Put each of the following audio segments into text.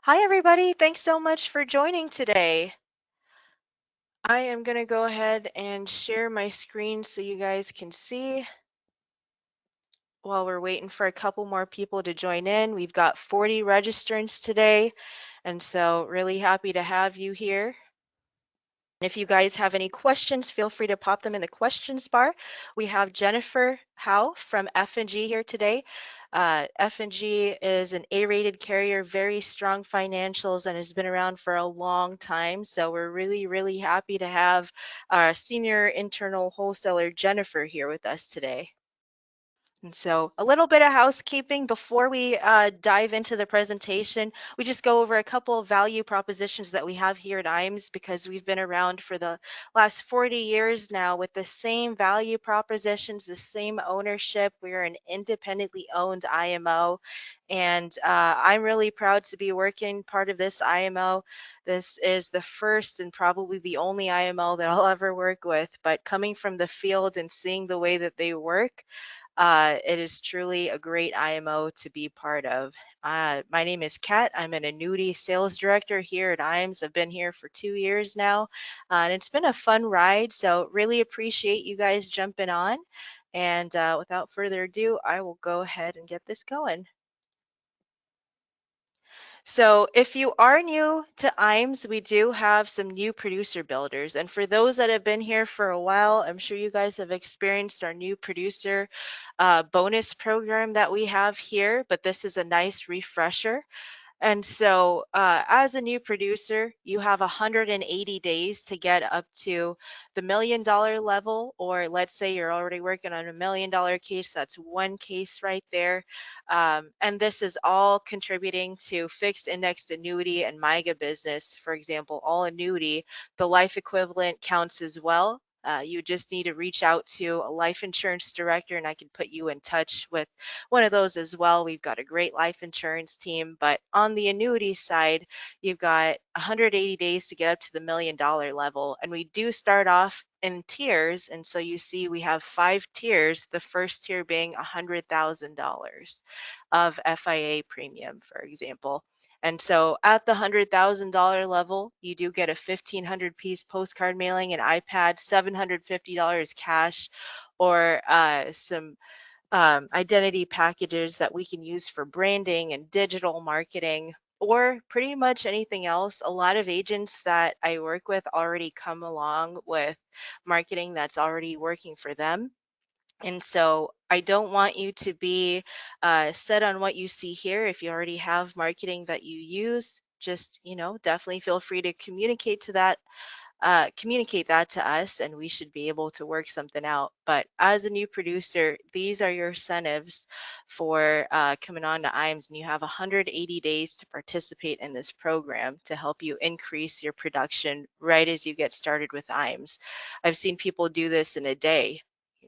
Hi, everybody. Thanks so much for joining today. I am going to go ahead and share my screen so you guys can see while we're waiting for a couple more people to join in. We've got 40 registrants today, and so really happy to have you here. If you guys have any questions, feel free to pop them in the questions bar. We have Jennifer Howe from F&G here today. F&G is an A-rated carrier, very strong financials, and has been around for a long time. So we're really happy to have our senior internal wholesaler, Jennifer, here with us today. And so a little bit of housekeeping before we dive into the presentation. We just go over a couple of value propositions that we have here at IAMS because we've been around for the last 40 years now with the same value propositions, the same ownership. We're an independently owned IMO. And I'm really proud to be working part of this IMO. This is the first and probably the only IMO that I'll ever work with, but coming from the field and seeing the way that they work, it is truly a great IMO to be part of. My name is Kat. I'm an annuity sales director here at IAMS. I've been here for 2 years now, and it's been a fun ride. So really appreciate you guys jumping on. And without further ado, I will go ahead and get this going. So if you are new to IAMS, we do have some new producer builders. And for those that have been here for a while, I'm sure you guys have experienced our new producer bonus program that we have here, but this is a nice refresher. And so, as a new producer, you have 180 days to get up to the $1 million level, or let's say you're already working on $1 million case, that's one case right there. And this is all contributing to fixed indexed annuity and MIGA business. For example, all annuity, the life equivalent counts as well. You just need to reach out to a life insurance director, and I can put you in touch with one of those as well. We've got a great life insurance team, but on the annuity side, you've got 180 days to get up to the $1 million level. And we do start off in tiers. And so you see we have 5 tiers, the first tier being $100,000 of FIA premium, for example. And so at the $100,000 level, you do get a 1,500 piece postcard mailing, an iPad, $750 cash, or some identity packages that we can use for branding and digital marketing, or pretty much anything else. A lot of agents that I work with already come along with marketing that's already working for them. And so I don't want you to be set on what you see here. If you already have marketing that you use, just, definitely feel free to communicate that to us, and we should be able to work something out. But as a new producer, these are your incentives for coming on to IAMS, and you have 180 days to participate in this program to help you increase your production right as you get started with IAMS. I've seen people do this in a day,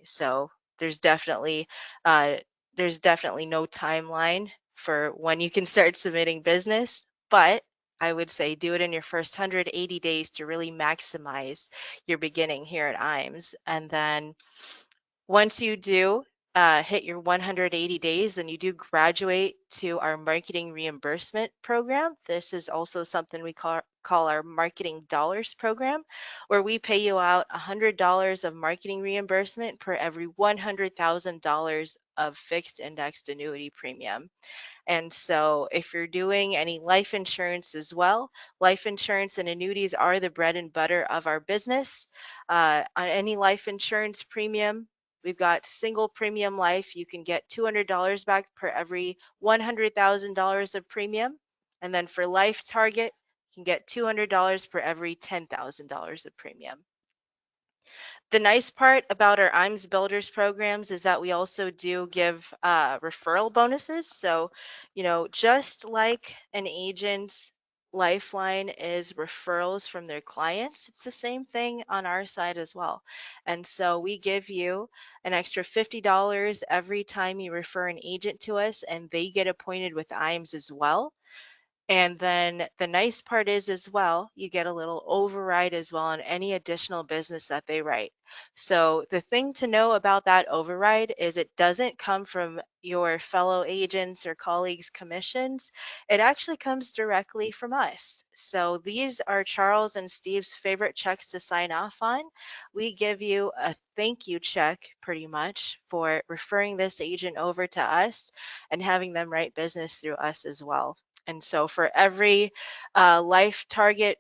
so there's definitely uh, no timeline for when you can start submitting business, but I would say do it in your first 180 days to really maximize your beginning here at IAMS. And then once you do hit your 180 days, then you do graduate to our marketing reimbursement program. This is also something we call our marketing dollars program, where we pay you out $100 of marketing reimbursement per every $100,000 of fixed indexed annuity premium. And so if you're doing any life insurance as well, life insurance and annuities are the bread and butter of our business. On any life insurance premium, we've got single premium life. You can get $200 back per every $100,000 of premium. And then for life target, you can get $200 per every $10,000 of premium. The nice part about our IAMS Builders programs is that we also do give referral bonuses. So, just like an agent's lifeline is referrals from their clients, it's the same thing on our side as well. And so we give you an extra $50 every time you refer an agent to us, and they get appointed with IAMS as well. And then the nice part is as well, you get a little override as well on any additional business that they write. So the thing to know about that override is it doesn't come from your fellow agents or colleagues' commissions. It actually comes directly from us. So these are Charles and Steve's favorite checks to sign off on. We give you a thank you check pretty much for referring this agent over to us and having them write business through us as well. And so for every life target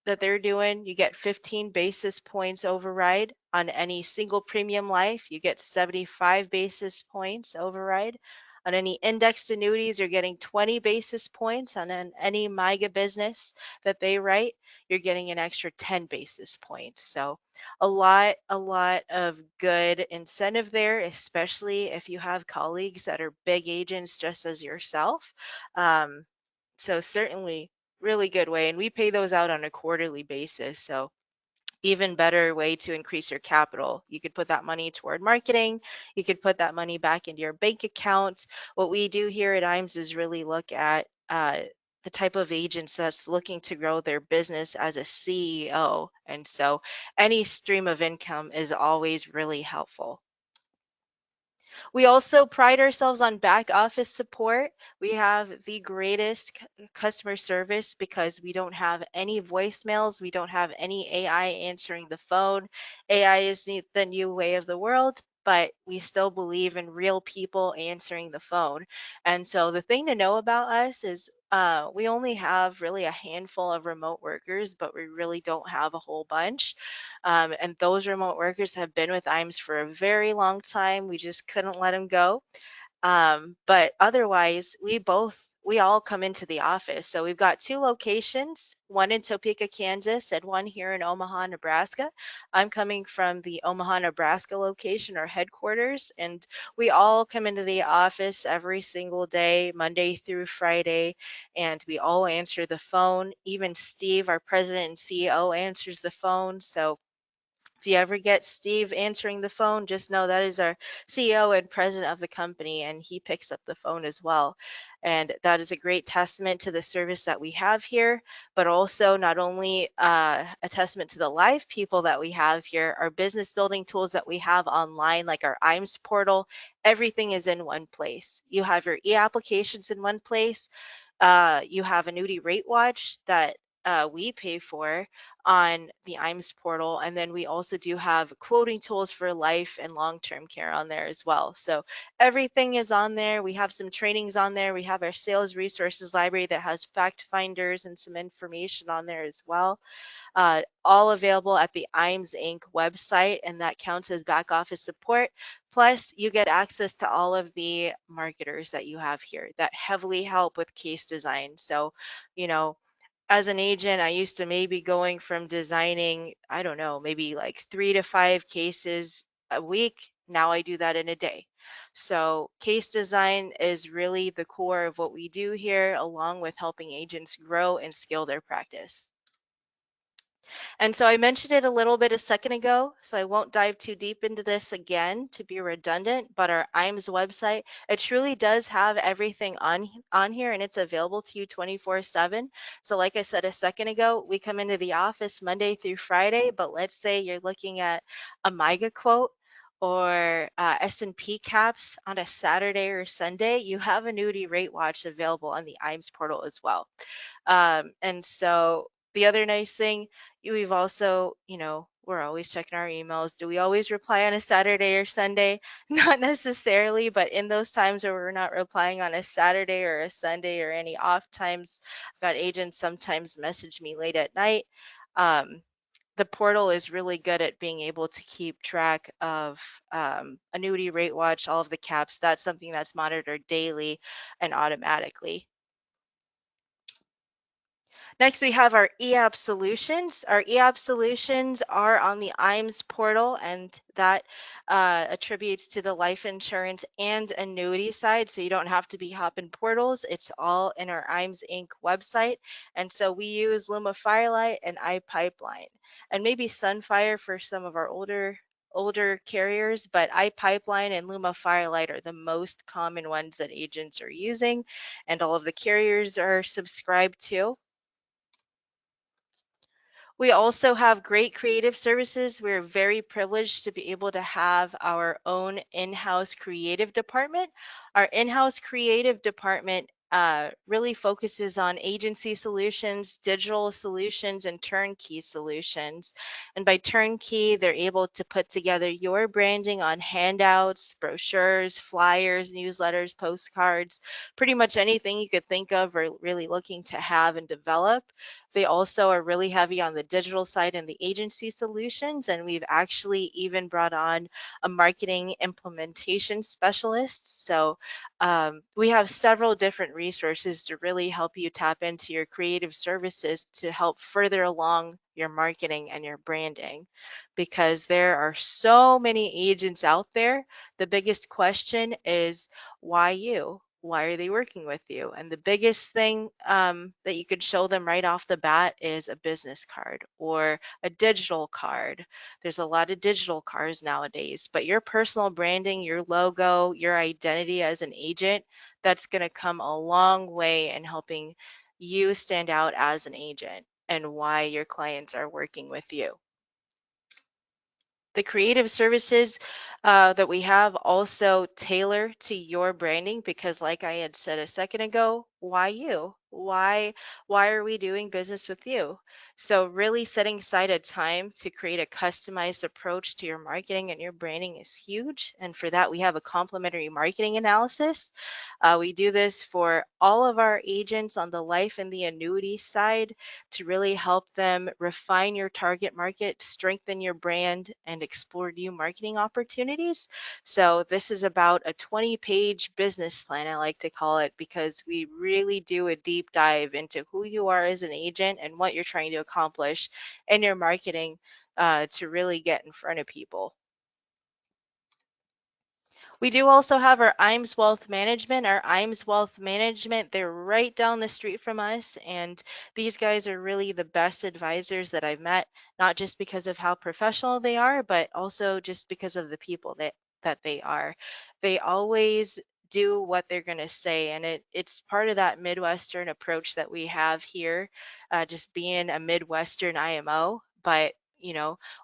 that they're doing, you get 15 basis points override. On any single premium life, you get 75 basis points override. On any indexed annuities, you're getting 20 basis points. On any MIGA business that they write, you're getting an extra 10 basis points. So a lot of good incentive there, especially if you have colleagues that are big agents just as yourself. So certainly really good way. And we pay those out on a quarterly basis. So even better way to increase your capital. You could put that money toward marketing. You could put that money back into your bank account. What we do here at IMES is really look at the type of agents that's looking to grow their business as a CEO. And so any stream of income is always really helpful. We also pride ourselves on back office support. We have the greatest customer service because we don't have any voicemails. We don't have any AI answering the phone. AI is the new way of the world, but we still believe in real people answering the phone. And so the thing to know about us is we only have really a handful of remote workers, but we really don't have a whole bunch. And those remote workers have been with IMES for a very long time. We just couldn't let them go. But otherwise, we all come into the office. So we've got two locations, one in Topeka, Kansas, and one here in Omaha, Nebraska. I'm coming from the Omaha, Nebraska location, our headquarters, and we all come into the office every single day, Monday through Friday, and we all answer the phone. Even Steve, our president and CEO, answers the phone. So if you ever get Steve answering the phone, just know that is our CEO and president of the company, and he picks up the phone as well. And that is a great testament to the service that we have here, but also not only a testament to the live people that we have here, our business building tools that we have online, like our IMES portal, everything is in one place. You have your e-applications in one place. You have Annuity Rate Watch that we pay for on the IMES portal. And then we also do have quoting tools for life and long-term care on there as well. So everything is on there. We have some trainings on there. We have our sales resources library that has fact finders and some information on there as well. All available at the IMES Inc. website, and that counts as back office support. Plus, you get access to all of the marketers that you have here that heavily help with case design. So, you know, as an agent, I used to maybe going from designing, I don't know, maybe like 3 to 5 cases a week. Now I do that in a day. So case design is really the core of what we do here, along with helping agents grow and scale their practice. And so I mentioned it a little bit a second ago, so I won't dive too deep into this again to be redundant, but our IMES website, it truly does have everything on here and it's available to you 24/7. So like I said a second ago, we come into the office Monday through Friday, but let's say you're looking at a MIGA quote or S&P caps on a Saturday or Sunday, you have Annuity Rate Watch available on the IMES portal as well. And so the other nice thing, we've also, we're always checking our emails. Do we always reply on a Saturday or Sunday? Not necessarily, but in those times where we're not replying on a Saturday or a Sunday or any off times, I've got agents sometimes message me late at night. Um, the portal is really good at being able to keep track of annuity rate watch, all of the caps. That's something that's monitored daily and automatically. Next, we have our EAP solutions. Our EAP solutions are on the IMES portal, and that attributes to the life insurance and annuity side. So you don't have to be hopping portals. It's all in our IMES Inc. website. And so we use Luma Firelight and iPipeline, and maybe Sunfire for some of our older carriers, but iPipeline and Luma Firelight are the most common ones that agents are using and all of the carriers are subscribed to. We also have great creative services. We're very privileged to be able to have our own in-house creative department. Our in-house creative department really focuses on agency solutions, digital solutions, and turnkey solutions. And by turnkey, they're able to put together your branding on handouts, brochures, flyers, newsletters, postcards, pretty much anything you could think of or really looking to have and develop. They also are really heavy on the digital side and the agency solutions, and we've actually even brought on a marketing implementation specialist. So we have several different resources to really help you tap into your creative services to help further along your marketing and your branding, because there are so many agents out there. The biggest question is, why you? Why are they working with you? And the biggest thing that you could show them right off the bat is a business card or a digital card. There's a lot of digital cards nowadays, but your personal branding, your logo, your identity as an agent, that's going to come a long way in helping you stand out as an agent and why your clients are working with you. The creative services that we have also tailor to your branding, because like I had said a second ago, why you? Why are we doing business with you? So really setting aside a time to create a customized approach to your marketing and your branding is huge. And for that, we have a complimentary marketing analysis. We do this for all of our agents on the life and the annuity side to really help them refine your target market, strengthen your brand, and explore new marketing opportunities. So, this is about a 20-page business plan, I like to call it, because we really do a deep dive into who you are as an agent and what you're trying to accomplish in your marketing to really get in front of people. We do also have our IMS Wealth Management. Our IMS Wealth Management, they're right down the street from us. And these guys are really the best advisors that I've met, not just because of how professional they are, but also just because of the people that they are. They always do what they're going to say. And it's part of that Midwestern approach that we have here, just being a Midwestern IMO. But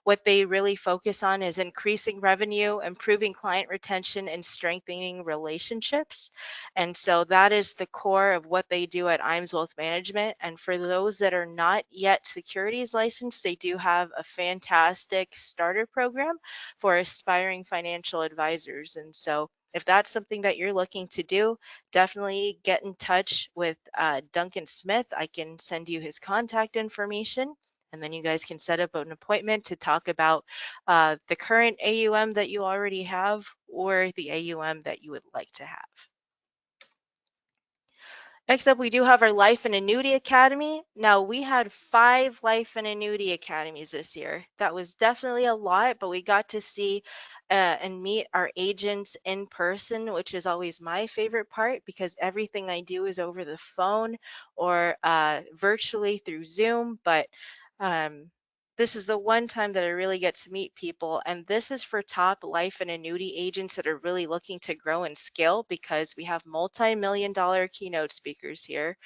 what they really focus on is increasing revenue, improving client retention, and strengthening relationships. And so that is the core of what they do at IMS Wealth Management. And for those that are not yet securities licensed, they do have a fantastic starter program for aspiring financial advisors. And so if that's something that you're looking to do, definitely get in touch with Duncan Smith. I can send you his contact information, and then you guys can set up an appointment to talk about the current AUM that you already have or the AUM that you would like to have. Next up, we do have our Life and Annuity Academy. Now, we had 5 Life and Annuity Academies this year. That was definitely a lot, but we got to see and meet our agents in person, which is always my favorite part, because everything I do is over the phone or virtually through Zoom. But um, this is the one time that I really get to meet people. And this is for top life and annuity agents that are really looking to grow and scale, because we have multi-million-dollar keynote speakers here.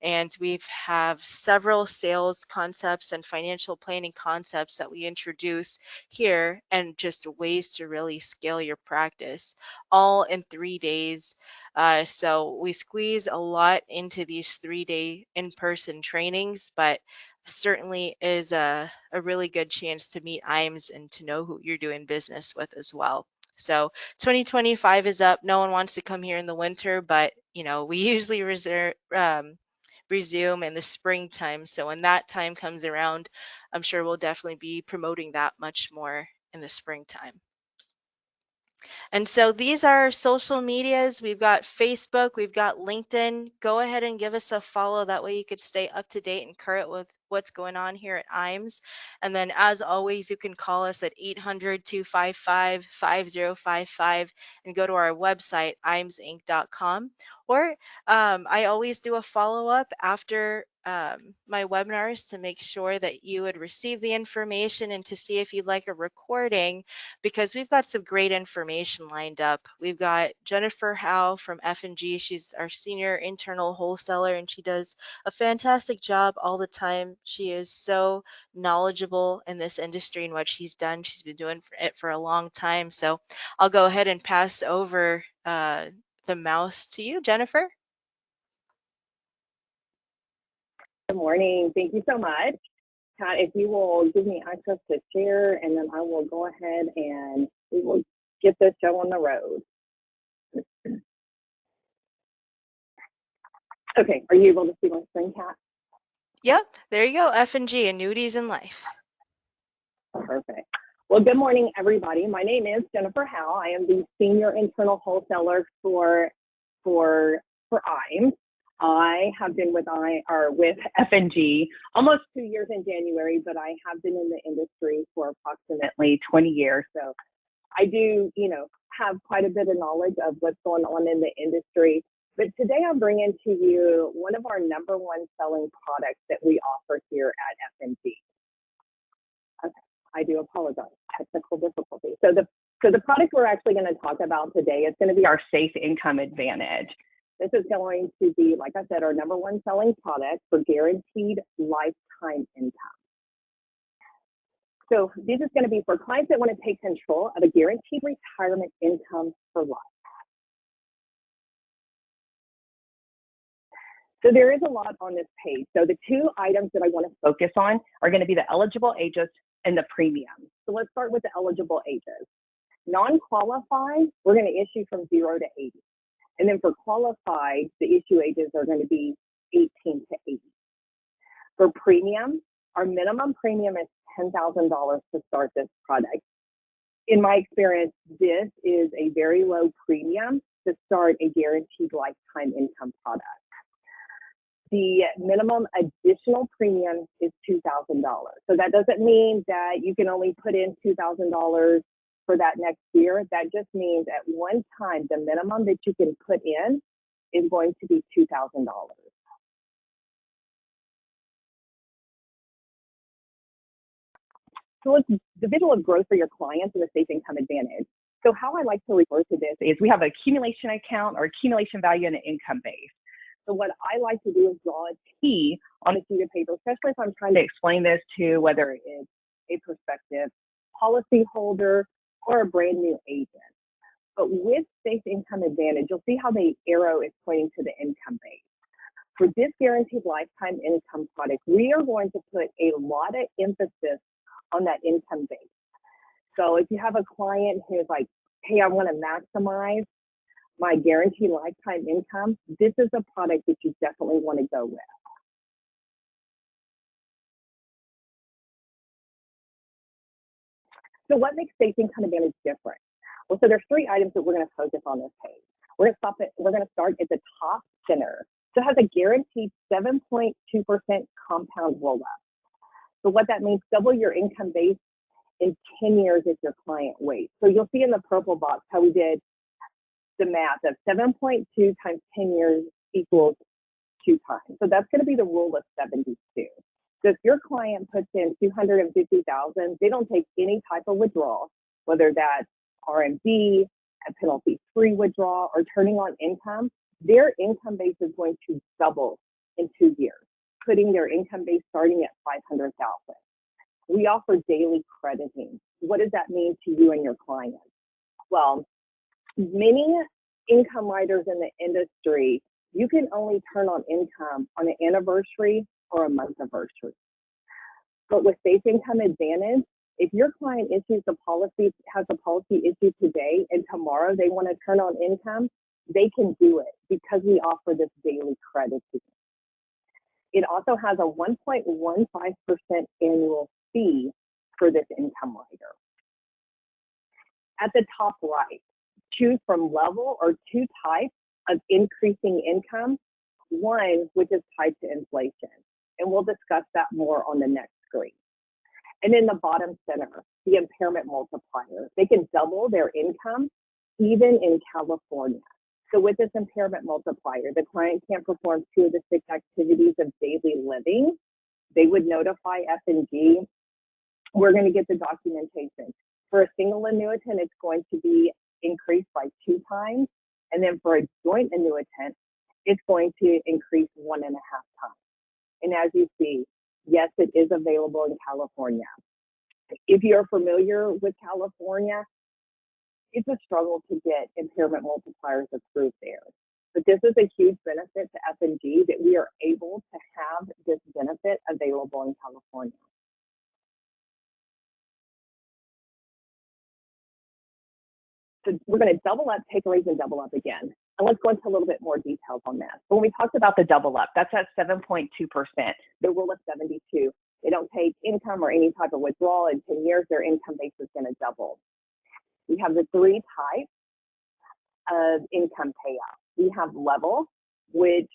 And we have several sales concepts and financial planning concepts that we introduce here, and just ways to really scale your practice, all in 3 days. So we squeeze a lot into these 3-day in-person trainings, but certainly is a really good chance to meet IMS and to know who you're doing business with as well. So 2025 is up. No one wants to come here in the winter, but we usually resume in the springtime. So when that time comes around, I'm sure we'll definitely be promoting that much more in the springtime. And so these are our social medias. We've got Facebook, we've got LinkedIn. Go ahead and give us a follow. That way you could stay up to date and current with what's going on here at IMS. And then as always, you can call us at 800-255-5055 and go to our website, imsinc.com. Or I always do a follow-up after my webinars to make sure that you would receive the information and to see if you'd like a recording, because we've got some great information lined up. We've got Jennifer Howe from F&G. She's our senior internal wholesaler, and she does a fantastic job all the time. She is so knowledgeable in this industry and what she's done. She's been doing it for a long time. So I'll go ahead and pass over the mouse to you, Jennifer. Good morning. Thank you so much. Pat, if you will give me access to share, and then I will go ahead and we will get this show on the road. Okay, are you able to see my screen, Kat? Yep, there you go, F&G, Annuities in Life. Perfect. Well, good morning, everybody. My name is Jennifer Howe. I am the Senior Internal Wholesaler for IAMS. I have been with F&G almost 2 years in January, but I have been in the industry for approximately 20 years. So I do, have quite a bit of knowledge of what's going on in the industry. But today I'm bringing to you one of our number one selling products that we offer here at F&G. Okay, I do apologize, technical difficulty. So the product we're actually going to talk about today is going to be our Safe Income Advantage. This is going to be, like I said, our number one selling product for guaranteed lifetime income. So this is going to be for clients that want to take control of a guaranteed retirement income for life. So there is a lot on this page. So the two items that I want to focus on are going to be the eligible ages and the premium. So let's start with the eligible ages. Non-qualified, we're going to issue from 0 to 80. And then for qualified, the issue ages are going to be 18 to 80. For premium, our minimum premium is $10,000 to start this product. In my experience, this is a very low premium to start a guaranteed lifetime income product. The minimum additional premium is $2,000. So that doesn't mean that you can only put in $2,000 for that next year. That just means at one time, the minimum that you can put in is going to be $2,000. So it's the visual of growth for your clients and the Safe Income Advantage. So how I like to refer to this is we have an accumulation account or accumulation value and an income base. So what I like to do is draw a T on a sheet of paper, especially if I'm trying to explain this to whether it's a prospective policyholder or a brand new agent. But with Safe Income Advantage, you'll see how the arrow is pointing to the income base. For this guaranteed lifetime income product, we are going to put a lot of emphasis on that income base. So if you have a client who's like, hey, I want to maximize my guaranteed lifetime income, this is a product that you definitely want to go with. So what makes Safe Income Advantage different? Well, so there's three items that we're going to focus on this page. We're going to start at the top center. So it has a guaranteed 7.2% compound roll-up. So what that means, double your income base in 10 years if your client waits. So you'll see in the purple box how we did the math of 7.2 times 10 years equals 2 times. So that's going to be the rule of 72. So if your client puts in $250,000, they don't take any type of withdrawal, whether that's RMD, a penalty-free withdrawal, or turning on income, their income base is going to double in 2 years, putting their income base starting at $500,000. We offer daily crediting. What does that mean to you and your clients? Well, many income riders in the industry, you can only turn on income on an anniversary or a month anniversary. But with Safe Income Advantage, if your client has a policy issued today and tomorrow they want to turn on income, they can do it because we offer this daily crediting. It also has a 1.15% annual fee for this income rider. At the top right, choose from level or two types of increasing income, one which is tied to inflation. And we'll discuss that more on the next screen. And in the bottom center, the impairment multiplier. They can double their income even in California. So with this impairment multiplier, the client can't perform 2 of the 6 activities of daily living. They would notify F&G. We're going to get the documentation. For a single annuitant, it's going to be increased by 2 times. And then for a joint annuitant, it's going to increase 1.5 times. And as you see, yes, it is available in California. If you're familiar with California, it's a struggle to get impairment multipliers approved there. But this is a huge benefit to F&G that we are able to have this benefit available in California. So we're going to double up, take a raise, and double up again. And let's go into a little bit more details on that. When we talked about the double up, that's at 7.2%, the rule of 72. They don't take income or any type of withdrawal. In 10 years, their income base is going to double. We have the 3 types of income payout. We have level, which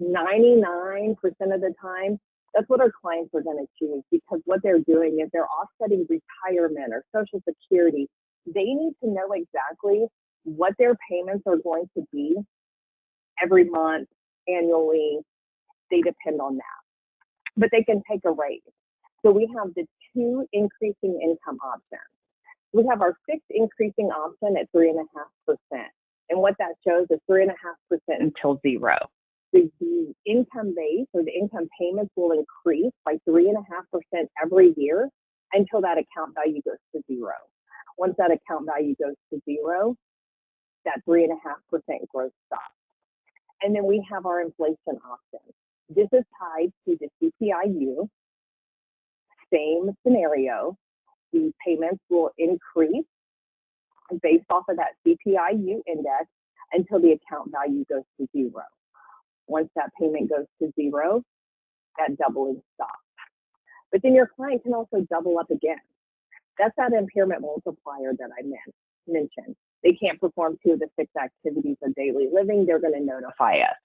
99% of the time, that's what our clients are going to choose, because what they're doing is they're offsetting retirement or Social Security. They need to know exactly what their payments are going to be every month, annually. They depend on that. But they can take a raise. So we have the 2 increasing income options. We have our fixed increasing option at 3.5%. And what that shows is 3.5% until 0. The income base or the income payments will increase by 3.5% every year until that account value goes to 0. Once that account value goes to 0, that 3.5% growth stops. And then we have our inflation option. This is tied to the CPIU. Same scenario. The payments will increase based off of that CPIU index until the account value goes to 0. Once that payment goes to 0, that doubling stops. But then your client can also double up again. That's that impairment multiplier that I mentioned. They can't perform 2 of the 6 activities of daily living. They're going to notify us.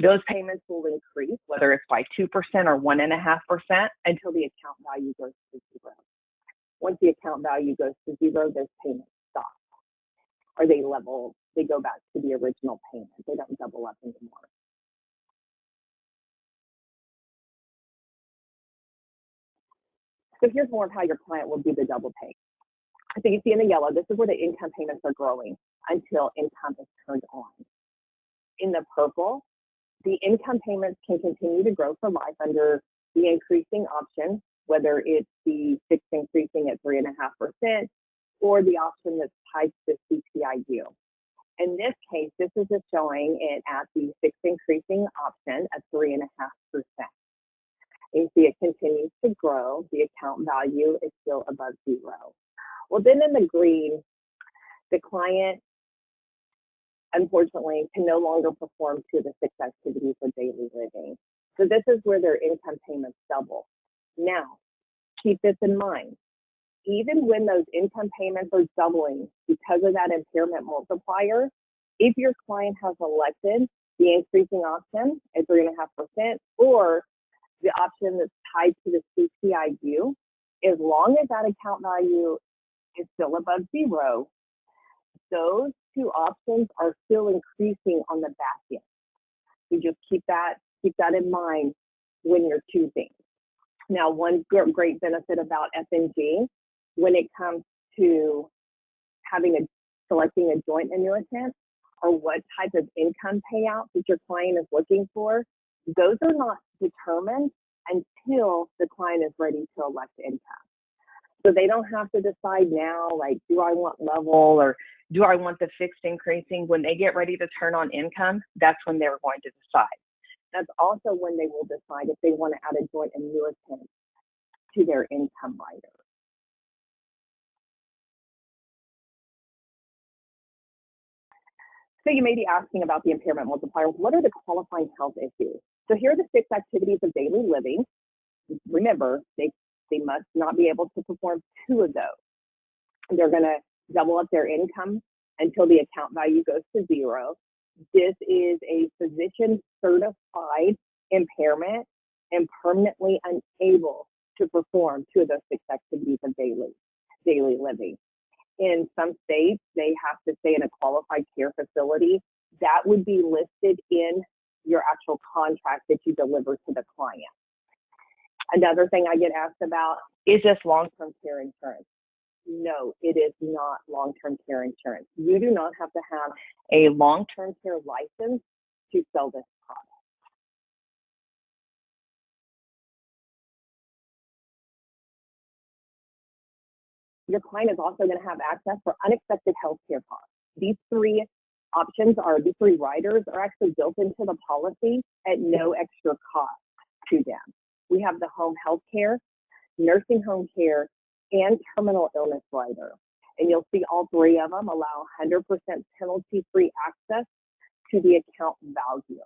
Those payments will increase, whether it's by 2% or 1.5%, until the account value goes to 0. Once the account value goes to 0, those payments stop. Or they level, they go back to the original payment. They don't double up anymore. So here's more of how your client will do the double pay. So you see in the yellow, this is where the income payments are growing until income is turned on. In the purple, the income payments can continue to grow for life under the increasing option, whether it's the fixed increasing at 3.5% or the option that's tied to the CPIU. In this case, this is just showing it at the fixed increasing option at 3.5%. You see it continues to grow. The account value is still above 0. Well, then in the green, the client, unfortunately, can no longer perform 2 of the 6 activities of daily living. So this is where their income payments double. Now, keep this in mind. Even when those income payments are doubling because of that impairment multiplier, if your client has elected the increasing option at 3.5% or the option that's tied to the CPIU, as long as that account value is still above 0, those 2 options are still increasing on the back end. So just keep that in mind when you're choosing. Now, one great benefit about F&G when it comes to selecting a joint annuitant or what type of income payout that your client is looking for, those are not determined until the client is ready to elect income. So they don't have to decide now, like, do I want level or do I want the fixed increasing? When they get ready to turn on income, that's when they're going to decide. That's also when they will decide if they want to add a joint annuitant to their income rider. So you may be asking about the impairment multiplier. What are the qualifying health issues? So here are the 6 activities of daily living. Remember, they must not be able to perform 2 of those. They're going to double up their income until the account value goes to 0. This is a physician-certified impairment and permanently unable to perform 2 of those 6 activities of daily living. In some states, they have to stay in a qualified care facility that would be listed in your actual contract that you deliver to the client. Another thing I get asked about, is this long-term care insurance? No, it is not long-term care insurance. You do not have to have a long-term care license to sell this product. Your client is also going to have access for unexpected healthcare costs. These three riders are actually built into the policy at no extra cost to them. We have the home health care, nursing home care, and terminal illness rider. And you'll see all three of them allow 100% penalty-free access to the account value.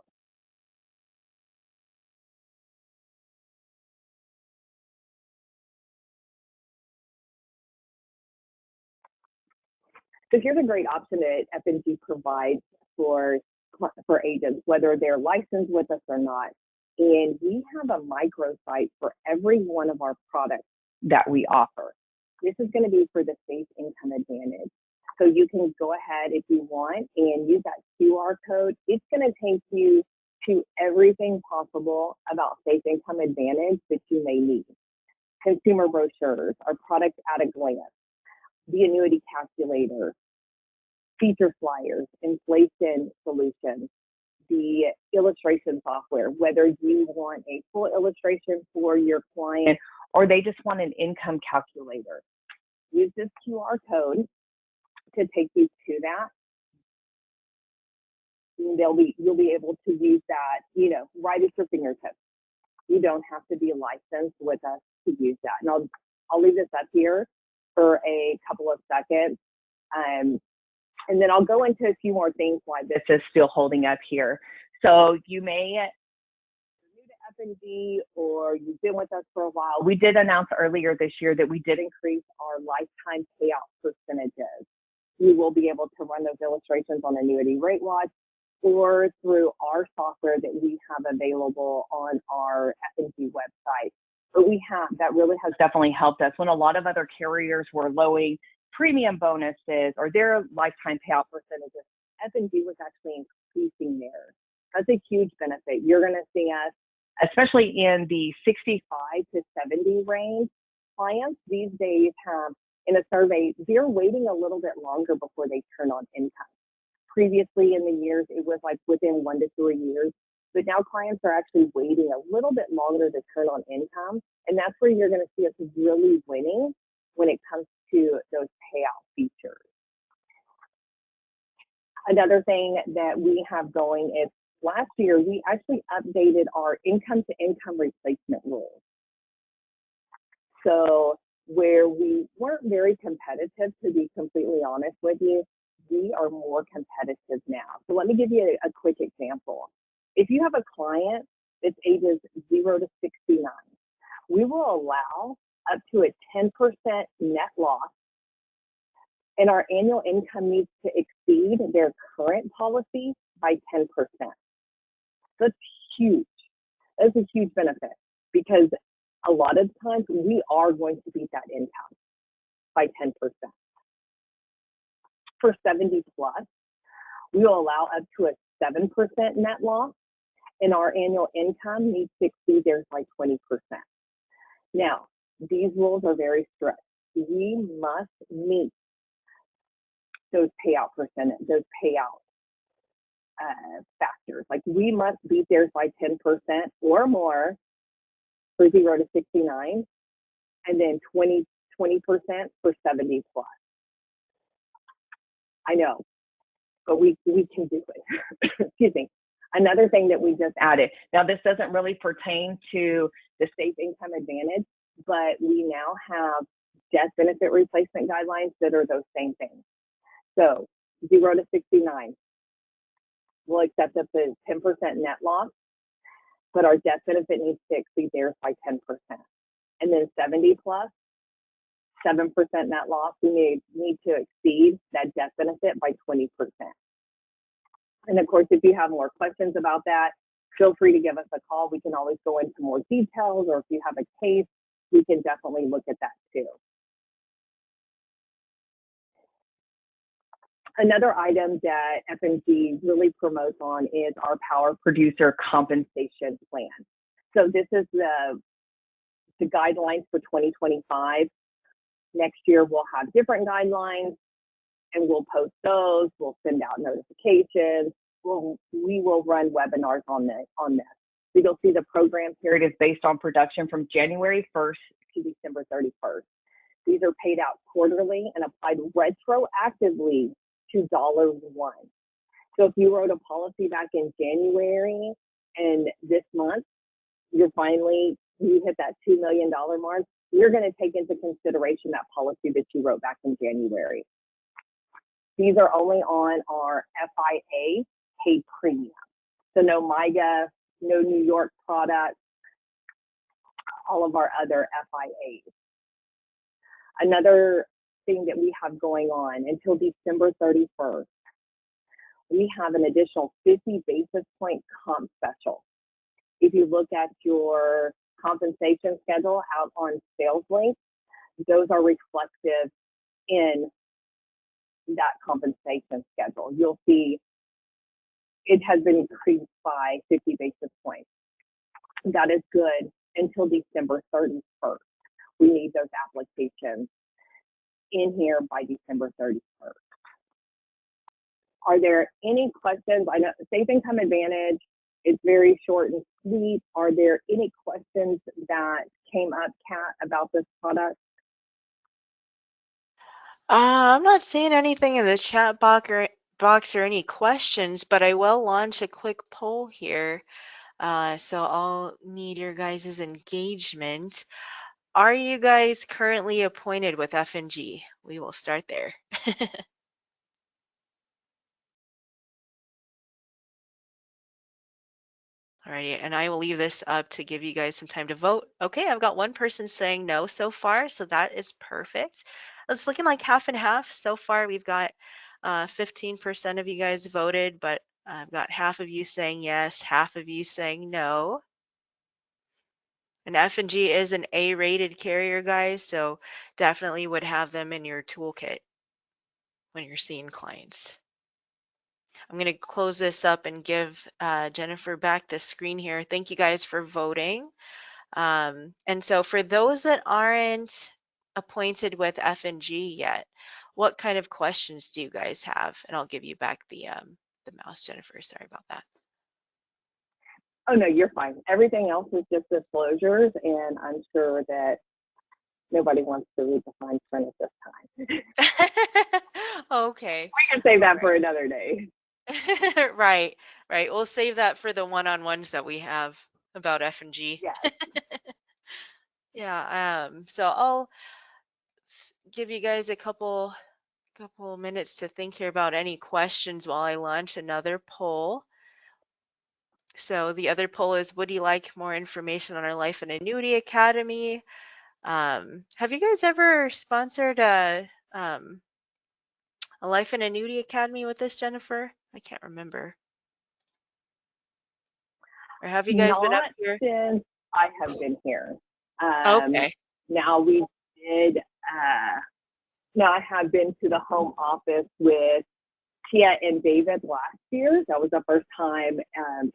So here's a great option that F&G provides for agents, whether they're licensed with us or not. And we have a microsite for every one of our products that we offer. This is going to be for the Safe Income Advantage. So you can go ahead if you want and use that QR code. It's going to take you to everything possible about Safe Income Advantage that you may need. Consumer brochures, our product at a glance, the annuity calculator, feature flyers, inflation solutions, the illustration software, whether you want a full illustration for your client or they just want an income calculator. Use this QR code to take you to that. You'll be able to use that, right at your fingertips. You don't have to be licensed with us to use that. And I'll leave this up here for a couple of seconds. And then I'll go into a few more things why this is still holding up here. So you may be new to F&G or you've been with us for a while. We did announce earlier this year that we did increase our lifetime payout percentages. You will be able to run those illustrations on Annuity Rate Watch or through our software that we have available on our F&G website. But that really has definitely helped us when a lot of other carriers were lowering premium bonuses or their lifetime payout percentages. F&G was actually increasing theirs. That's a huge benefit. You're going to see us, especially in the 65 to 70 range, clients these days have, in a survey, they're waiting a little bit longer before they turn on income. Previously in the years, it was like within 1 to 3 years, but now clients are actually waiting a little bit longer to turn on income, and that's where you're going to see us really winning when it comes to those payout features. Another thing that we have going is last year, we actually updated our income to income replacement rules. So where we weren't very competitive, to be completely honest with you, we are more competitive now. So let me give you a quick example. If you have a client that's ages 0 to 69, we will allow up to a 10% net loss, and our annual income needs to exceed their current policy by 10%. That's huge. That's a huge benefit because a lot of times we are going to beat that income by 10%. For 70 plus, we will allow up to a 7% net loss, and our annual income needs to exceed theirs by 20%. Now, these rules are very strict. We must meet those payout factors. Like we must beat theirs by 10% or more for 0 to 69, and then 20% for 70 plus. I know, but we can do it. Excuse me. Another thing that we just added. Now, this doesn't really pertain to the Safe Income Advantage, but we now have death benefit replacement guidelines that are those same things. So 0 to 69, we'll accept up to 10% net loss, but our death benefit needs to exceed theirs by 10%. And then 70 plus, 7% net loss, we need to exceed that death benefit by 20%. And of course, if you have more questions about that, feel free to give us a call. We can always go into more details, or if you have a case, we can definitely look at that too. Another item that F&G really promotes on is our power producer compensation plan. So this is the guidelines for 2025. Next year we'll have different guidelines and we'll post those. We'll send out notifications. We will run webinars on this. So you'll see the program period is based on production from January 1st to December 31st. These are paid out quarterly and applied retroactively to $1. So if you wrote a policy back in January and this month you hit that $2 million mark, you're going to take into consideration that policy that you wrote back in January. These are only on our FIA paid premium. So no MIGA, no New York products, all of our other FIAs. Another thing that we have going on until December 31st, we have an additional 50 basis point comp special. If you look at your compensation schedule out on sales link, those are reflective in that compensation schedule. You'll see it has been increased by 50 basis points. That is good until December 31st. We need those applications in here by December 31st. Are there any questions? I know Safe Income Advantage is very short and sweet. Are there any questions that came up, Kat, about this product? I'm not seeing anything in the chat box or any questions, but I will launch a quick poll here. So I'll need your guys' engagement. Are you guys currently appointed with F&G? We will start there. Alrighty, and I will leave this up to give you guys some time to vote. Okay, I've got one person saying no so far, so that is perfect. It's looking like half and half so far. We've got 15% of you guys voted, but I've got half of you saying yes, half of you saying no. And F&G is an A-rated carrier, guys, so definitely would have them in your toolkit when you're seeing clients. I'm going to close this up and give Jennifer back the screen here. Thank you guys for voting. And so for those that aren't appointed with F&G yet, what kind of questions do you guys have? And I'll give you back the mouse, Jennifer. Sorry about that. Oh, no, you're fine. Everything else is just disclosures, and I'm sure that nobody wants to read the fine print at this time. Okay. We can save that for another day. Right. We'll save that for the one-on-ones that we have about F&G. Yes. Yeah. So I'll give you guys a couple minutes to think here about any questions while I launch another poll. So the other poll is, would you like more information on our Life and Annuity Academy? Have you guys ever sponsored a Life and Annuity Academy with this, Jennifer? I can't remember. Or have you guys been up here? Since I have been here. Okay. Now we did, now I have been to the home office with Tia and David last year. That was the first time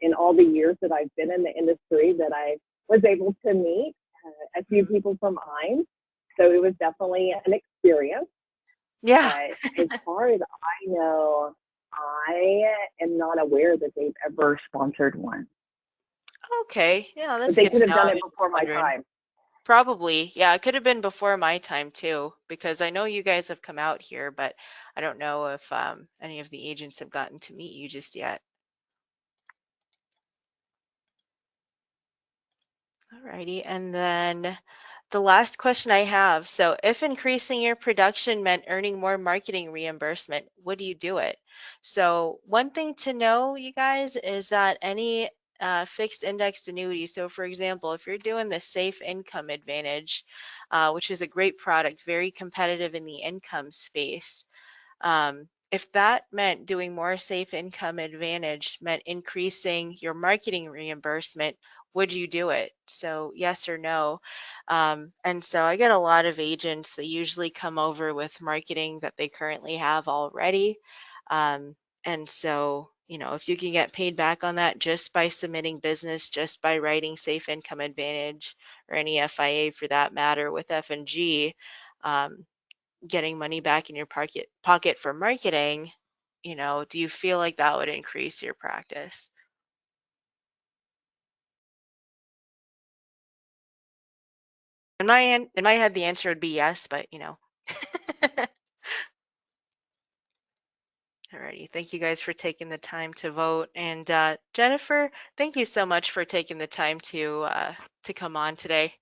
in all the years that I've been in the industry that I was able to meet a few people from IMES. So it was definitely an experience. Yeah. But as far as I know, I am not aware that they've ever sponsored one. Okay. Yeah, that's but they good could to have know. done it before my time. Probably. Yeah, it could have been before my time too, because I know you guys have come out here, but I don't know if any of the agents have gotten to meet you just yet. Alrighty, and then the last question I have. So if increasing your production meant earning more marketing reimbursement, would you do it? So one thing to know, you guys, is that any fixed indexed annuity, so for example, if you're doing the Safe Income Advantage, which is a great product, very competitive in the income space, if that meant doing more Safe Income Advantage meant increasing your marketing reimbursement, would you do it? So yes or no. And so I get a lot of agents that usually come over with marketing that they currently have already. Um, and so, if you can get paid back on that just by submitting business, just by writing Safe Income Advantage or any FIA for that matter with F&G, um, getting money back in your pocket for marketing, do you feel like that would increase your practice? In my head, the answer would be yes, but. Alrighty, thank you guys for taking the time to vote, and Jennifer, thank you so much for taking the time to come on today.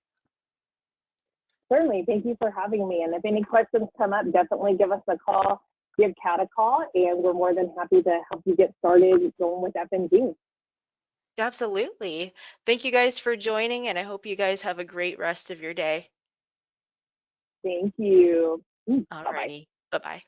Certainly. Thank you for having me. And if any questions come up, definitely give us a call, give Kat a call, and we're more than happy to help you get started going with F&G. Absolutely. Thank you guys for joining, and I hope you guys have a great rest of your day. Thank you. Bye bye. Alrighty, bye bye.